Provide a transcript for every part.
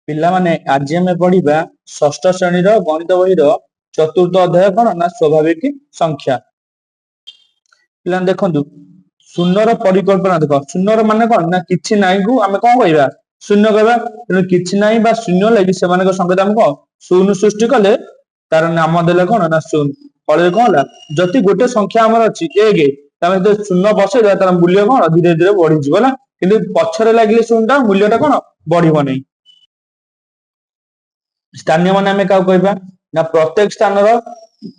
ପିଲାମାନେ ଆଜି ଆମେ ପଢିବା ଷଷ୍ଠ ଶ୍ରେଣୀର ଗଣିତ ବହିର ଚତୁର୍ଥ ଅଧ୍ୟାୟ କଣ ନା ସ୍ୱାଭାବିକ ସଂଖ୍ୟା। ପିଲାମାନେ ଦେଖନ୍ତୁ ଶୂନ୍ୟର ପରିକଳ୍ପନା ଦେଖ ଶୂନ୍ୟର ମାନେ କଣ ନା କିଛି ନାହିଁ କୁ ଆମେ କଣ କହିବା ଶୂନ୍ୟ କହିବା। ତେଣୁ କିଛି ନାହିଁ ବା ଶୂନ୍ୟ ଲାଗି ସେମାନଙ୍କ ସଂକେତ ଆମେ କଣ ଶୂନ ସୃଷ୍ଟି କଲେ ତାର ନାମ ଦେଲେ କଣ ନା ଶୂନ। ଫଳରେ କଣ ହେଲା ଯଦି ଗୋଟେ ସଂଖ୍ୟା ଆମର ଅଛି 1 ତାହେଲେ ଯଦି ଶୂନ ବସେଇବା ତାର ମୂଲ୍ୟ କଣ ଧୀରେ ଧୀରେ ବଢିଯିବ ହେଲା। କିନ୍ତୁ ପଛରେ ଲାଗିଲେ ଶୂନଟା ମୂଲ୍ୟଟା କଣ ବଢିବ ନାହିଁ। ସ୍ଥାନୀୟ ମାନେ ଆମେ କାହାକୁ କହିବା ନା ପ୍ରତ୍ୟେକ ସ୍ଥାନର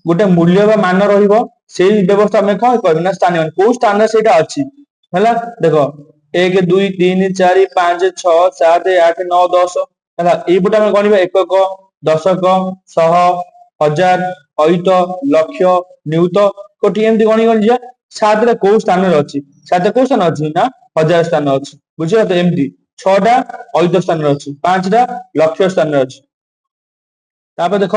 ଗୋଟେ ମୂଲ୍ୟ ବା ମାନ ରହିବ ସେଇ ବ୍ୟବସ୍ଥା ଆମେ କଣ କହିବା ନା ସ୍ଥାନୀୟ ମାନ କୋଉ ସ୍ଥାନରେ ସେଇଟା ଅଛି ହେଲା। ଦେଖ 1 2 3 4 5 6 7 8 9 10 ହେଲା। ଏଇପଟେ ଆମେ ଗଣିବା ଏକକ ଦଶକ ଶହ ହଜାର ଅୟୁତ ଲକ୍ଷ ନିୟୁତ କୋଟି ଏମିତି ଗଣି ଗଣି ଯିବା। 7ରେ କୋଉ ସ୍ଥାନରେ ଅଛି 7ରେ କୋଉ ସ୍ଥାନ ଅଛି ନା ହଜାର ସ୍ଥାନ ଅଛି ବୁଝିଲ ତ। ଏମିତି 6ଟା ଅୟୁତ ସ୍ଥାନରେ ଅଛି 5ଟା ଲକ୍ଷ ସ୍ଥାନରେ ଅଛି। ତାପରେ ଦେଖ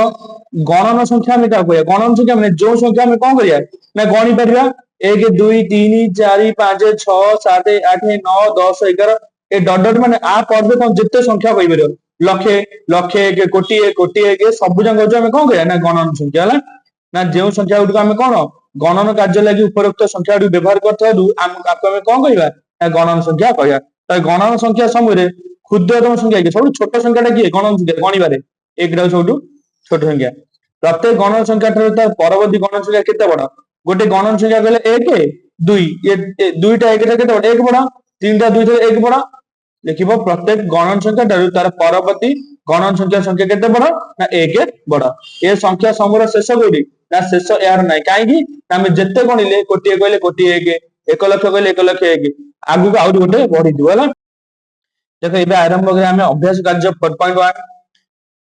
ଗଣନ ସଂଖ୍ୟା ଆମେ କାହାକୁ କହିବା ଗଣନ ସଂଖ୍ୟା ମାନେ ଯୋଉ ସଂଖ୍ୟା ଆମେ କଣ କରିବା ନା ଗଣି ପାରିବା 1 2 3 4 5 6 7 8 9 10 11 ଏ ଡଟ ଡଟ ମାନେ ଆ ପରେ କଣ ଯେତେ ସଂଖ୍ୟା କହିପାରିବ ଲକ୍ଷେ ଲକ୍ଷେ 1 କୋଟିଏ କୋଟିଏ 1 ସବୁ ଯାକ ହଉଛି ଆମେ କଣ କରିବା ନା ଗଣନ ସଂଖ୍ୟା ହେଲା। ନା ଯେଉଁ ସଂଖ୍ୟା ଗୁଡିକ ଆମେ କଣ ଗଣନ କାର୍ଯ୍ୟ ଲାଗି ଉପରୋକ୍ତ ସଂଖ୍ୟା ଗୁଡିକ ବ୍ୟବହାର କରିଥିବାରୁ ତାକୁ ଆମେ କଣ କହିବା ନା ଗଣନ ସଂଖ୍ୟା କହିବା। ତ ଗଣନ ସଂଖ୍ୟା ସମୟରେ କ୍ଷୁଦ୍ରତମ ସଂଖ୍ୟା କିଏ ସବୁଠୁ ଛୋଟ ସଂଖ୍ୟାଟା କିଏ ଗଣନ ସଂଖ୍ୟା ଗଣିବାରେ 1 ଟା ସବୁଠୁ ଛୋଟ ସଂଖ୍ୟା। ପ୍ରତ୍ୟେକ ଗଣନ ସଂଖ୍ୟା ଠାରୁ ତା ପରବର୍ତ୍ତୀ ଗଣନ ସଂଖ୍ୟା କେତେ ବଡ ଗୋଟେ ଗଣନ ସଂଖ୍ୟା କହିଲେ 1 2 ଦୁଇଟା 1 ଠାରୁ କେତେ ବଡ 1 ବଡ 3ଟା 2 ଠାରୁ 1 ବଡ। ଦେଖିବ ପ୍ରତ୍ୟେକ ଗଣନ ସଂଖ୍ୟା ଠାରୁ ତାର ପରବର୍ତ୍ତୀ ଗଣନ ସଂଖ୍ୟା କେତେ ବଡ ନା 1 ବଡ। ଏ ସଂଖ୍ୟା ସମୂହର ଶେଷ କୋଉଠି ନା ଶେଷ ଏହାର ନାହିଁ କାହିଁକି ଆମେ ଯେତେ ଗଣିଲେ କୋଟିଏ କହିଲେ କୋଟିଏ 1 ଲକ୍ଷ କହିଲେ 1 ଲକ୍ଷ 1 ଆଗକୁ ଆହୁରି ଗୋଟେ ବଢିଯିବ ହେଲା। ଦେଖ ଏବେ ଆରମ୍ଭ କରିବା ଆମେ ଅଭ୍ୟାସ କାର୍ଯ୍ୟ 4.1।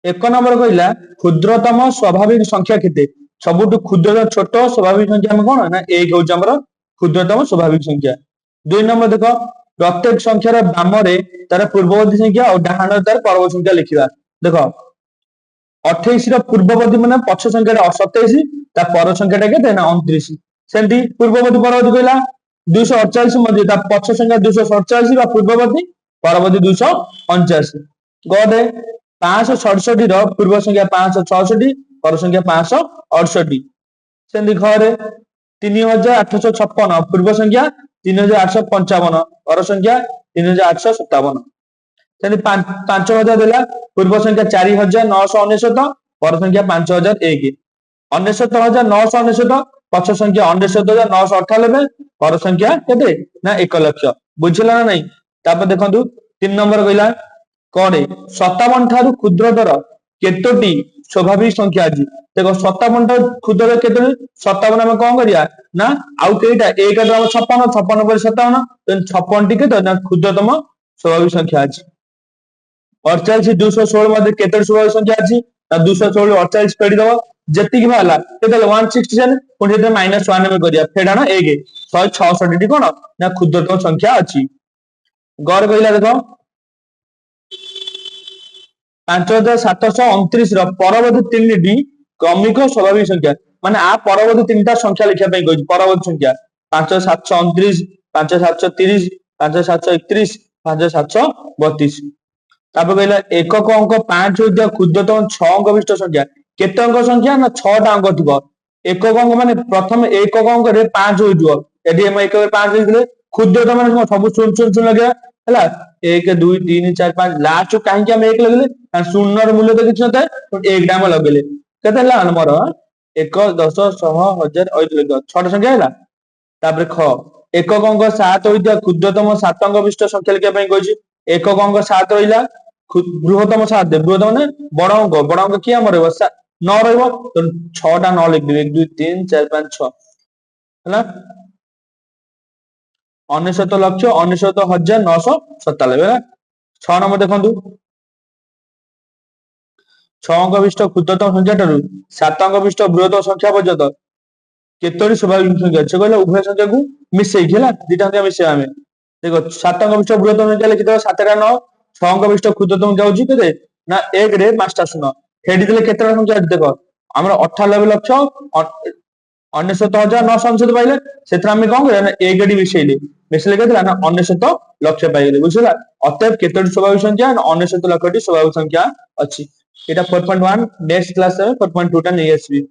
1 ନମ୍ବର କହିଲା କ୍ଷୁଦ୍ରତମ ସ୍ୱାଭାବିକ ସଂଖ୍ୟା କେତେ ସବୁଠୁ କ୍ଷୁଦ୍ର ଛୋଟ ସ୍ୱାଭାବିକ ସଂଖ୍ୟା ଆମେ କଣ ନା 1 ହଉଛି ଆମର କ୍ଷୁଦ୍ରତମ ସ୍ୱାଭାବିକ ସଂଖ୍ୟା। 2 ନମ୍ବର ଦେଖ ପ୍ରତ୍ୟେକ ସଂଖ୍ୟାର ବାମରେ ତାର ପୂର୍ବବର୍ତ୍ତୀ ସଂଖ୍ୟା ଆଉ ଡାହାଣରେ ତାର ପରବର୍ତ୍ତୀ ସଂଖ୍ୟା ଲେଖିବା। ଦେଖ 28 ର ପୂର୍ବବର୍ତ୍ତୀ ମାନେ ପଛ ସଂଖ୍ୟାଟା 27 ତା ପର ସଂଖ୍ୟାଟା କେତେ ନା 29। ସେମିତି ପୂର୍ବବର୍ତ୍ତୀ ପରବର୍ତ୍ତୀ କହିଲା 248 ମଧ୍ୟ ତା ପଛ ସଂଖ୍ୟା 247 ବା ପୂର୍ବବର୍ତ୍ତୀ ପରବର୍ତ୍ତୀ 249। ଗଡେ 567 ର ପୂର୍ବ ସଂଖ୍ୟା 566 ପର ସଂଖ୍ୟା 568। ସେମିତି ଘରେ 3856 ପୂର୍ବ ସଂଖ୍ୟା 3855 ପର ସଂଖ୍ୟା 3857। ସେମିତି 5000 ଦେଲା ପୂର୍ବ ସଂଖ୍ୟା 4999 ପର ସଂଖ୍ୟା 5001। 99999 ପଛ ସଂଖ୍ୟା 99998 ପର ସଂଖ୍ୟା କେତେ ନା 1 ଲକ୍ଷ। ବୁଝିଲା ନା ନାଇଁ। ତାପରେ ଦେଖନ୍ତୁ 3 ନମ୍ବର କହିଲା କଣ 57 ଠାରୁ କ୍ଷୁଦ୍ରତର କେତୋଟି ସ୍ୱାଭାବିକ ସଂଖ୍ୟା ଅଛି। ଦେଖ 57 ଠାରୁ କ୍ଷୁଦ୍ର କେତୋଟି 57 ଆମେ କଣ କରିବା ନା ଆଉ କେଇଟା 1 ରୁ ଆମ 56 56 ପରେ 57 56 ଟି କେତେ ନା କ୍ଷୁଦ୍ରତମ ସ୍ୱାଭାବିକ ସଂଖ୍ୟା ଅଛି। 48 216 ମଧ୍ୟରେ କେତୋଟି ସ୍ୱାଭାବିକ ସଂଖ୍ୟା ଅଛି ନା 216 48 ଫେଡି ଦବ ଯେତିକି ବାହାରିଲା କେତେ ହେଲା 167 ପୁଣି ସେଥିରେ -1 ଆମେ କରିବା ଫେଡାଣ 1 166 ଟି କଣ ନା କ୍ଷୁଦ୍ରତମ ସଂଖ୍ୟା ଅଛି। ଗড় କହିଲା ଦେଖ 5729 ର ପରବର୍ତ୍ତୀ 3ଟି କ୍ରମିକ ସ୍ୱାଭାବିକ ସଂଖ୍ୟା ମାନେ ଆ ପରବର୍ତ୍ତୀ 3ଟା ସଂଖ୍ୟା ଲେଖିବା ପାଇଁ କହିଛି। ପରବର୍ତ୍ତୀ ସଂଖ୍ୟା 5729 5730 5731 5732। ତାପରେ କହିଲା ଏକକ ଅଙ୍କ 5 ହୋଇଥିବା କ୍ଷୁଦ୍ରତମ 6 ଅଙ୍କ ବିଶିଷ୍ଟ ସଂଖ୍ୟା କେତେ ଅଙ୍କ ସଂଖ୍ୟା ନା 6ଟା ଅଙ୍କ ଥିବ। ଏକକ ଅଙ୍କ ମାନେ ପ୍ରଥମେ ଏକକ ଅଙ୍କରେ 5 ହୋଇଥିବ ଏଠି ଆମେ ଏକକରେ 5 ଦେଇଥିଲେ କ୍ଷୁଦ୍ରତମ ମାନେ ସବୁ ଶୂନ ଶୂନ ଶୂନ ଲଗେଇବା ହେଲା 1 2 3 4 5 ଲାଷ୍ଟ କାହିଁକି ଆମେ 1 ଲଗେଇଲେ କାରଣ ଶୂନର ମୂଲ୍ୟ ତ କିଛି ନଥାଏ 1 ଟା ଆମେ ଲଗେଇଲେ କେତେ ହେଲା ଆମର 1 10 100 1000 ଲକ୍ଷ 6ଟା ସଂଖ୍ୟା ହେଲା। ତାପରେ ଖ ଏକକ ଅଙ୍କ 7 ହୋଇଥିବା କ୍ଷୁଦ୍ରତମ 7 ଅଙ୍କ ବିଶିଷ୍ଟ ସଂଖ୍ୟା ଲେଖିବା ପାଇଁ କହିଛି। ଏକକ ଅଙ୍କ 7 ରହିଲା ବୃହତ୍ତମ 7 ବୃହତ୍ତମ ମାନେ ବଡ ଅଙ୍କ କିଏ ଆମର ରହିବ 9 ରହିବ 6ଟା 9 ଲେଖିଦେବେ 1 2 3 4 5 6 ହେଲା 99,99,997 ହେଲା। 6 ନମ୍ବର ଦେଖନ୍ତୁ 6 ଅଙ୍କ ବିଶିଷ୍ଟ କ୍ଷୁଦ୍ରତମ ସଂଖ୍ୟା ଠାରୁ 7 ଅଙ୍କ ବିଶିଷ୍ଟ ବୃହତ୍ତମ ସଂଖ୍ୟା ପର୍ଯ୍ୟନ୍ତ କେତୋଟି ସ୍ୱାଭାବିକ ସଂଖ୍ୟା ଅଛି କହିଲେ ଉଭୟ ସଂଖ୍ୟାକୁ ମିଶେଇକି ହେଲା ଦିଟା ସଂଖ୍ୟା ମିଶେଇବା ଆମେ। ଦେଖ 7 ଅଙ୍କ ବିଶିଷ୍ଟ ବୃହତ୍ତମ ସଂଖ୍ୟା ଲେଖିଦେବା 7ଟା 9 6 ଅଙ୍କ ବିଶିଷ୍ଟ କ୍ଷୁଦ୍ରତମ ସଂଖ୍ୟା ହଉଛି କେତେ ନା 1 ରେ 5ଟା ଶୂନ ଫେଡି ଦେଲେ କେତେଟା ସଂଖ୍ୟା ଅଛି ଦେଖ ଆମର 98 ଲକ୍ଷ 99,999 पाइले सेथरा हमें कौन करे ना एक गडी मिसेइले मिसेइले केतला ना 99 लक्ष पाइले बुझला अतएव केतोटी स्वाभाविक संख्या ना 99 लक्षटी स्वाभाविक संख्या अछि एटा 4.1 नेक्स्ट क्लास में 4.2 टा नहीं आसबी